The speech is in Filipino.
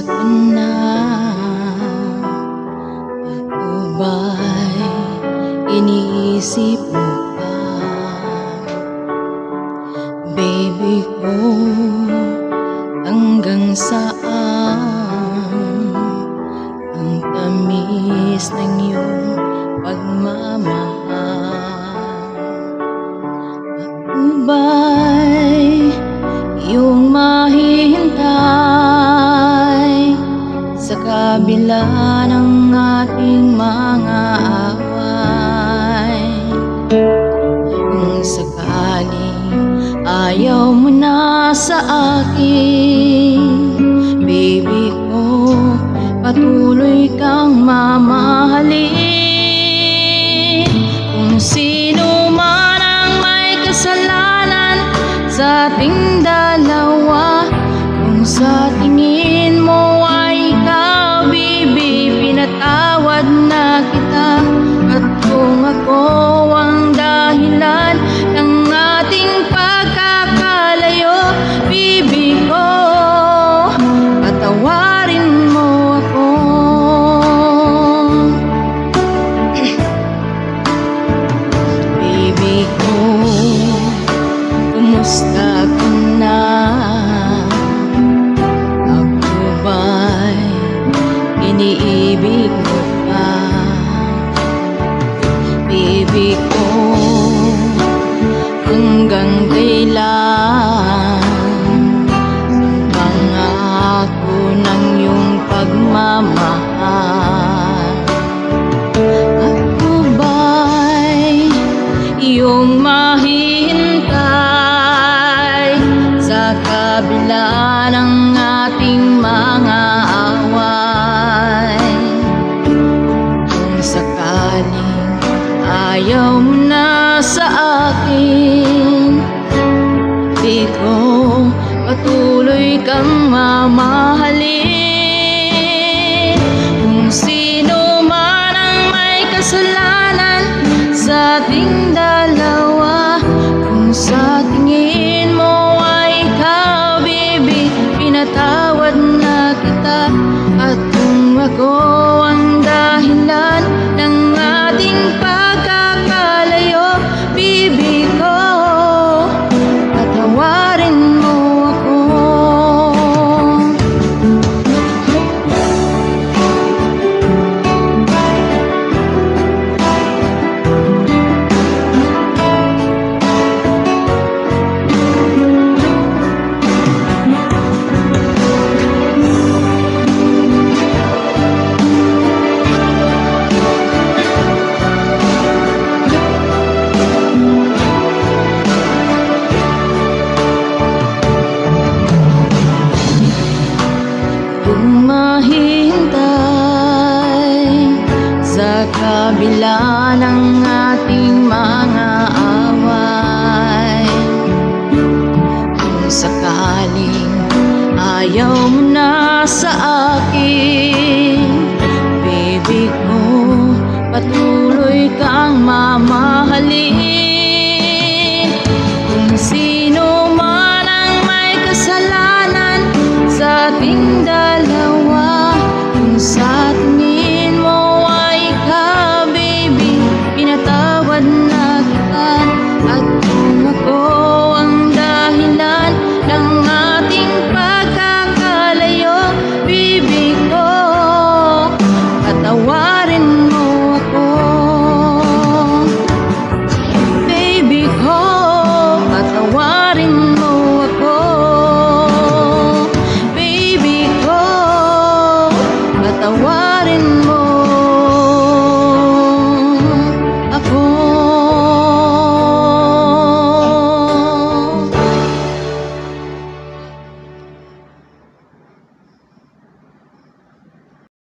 ka na? Ako ba'y iniisip mo pa? Baby ko, hanggang saan ang tamis ng iyong pagmamahal? Ako ba'y iyong mahihintay sa kabila ng ating mga away? Kung sakaling ayaw mo na sa akin, baby ko, patuloy kang mamahalin. Kung sino man ang may kasalanan sa ating dalawa, kung sa tingin mo ay ikaw, baby, pinatawad na kita. At kung ako ang dahilan ng ating pagkakalayo, baby ko, patawarin mo ako. Baby ko, kumusta ka na? Ako ba'y iniibig mo pa? Baby ko, hanggang kailan ang pangako ng iyong pagmamahal? Ako ba'y iyong mahihintay sa kabila ng ating mga away? Kung sakaling ayaw mo na sa akin, di ko patuloy kang mamahalin. Kung sino man ang may kasalanan sa ating dalawa, kung sa tingin mo ay ikaw, baby, pinatawad na kita. At kung ako ang dahilan ng ating pagkakalayo, baby ko, patawarin mo ako. Kung mahintay sa kabila ng ating mga away, kung sakaling ayaw mo na sa akin,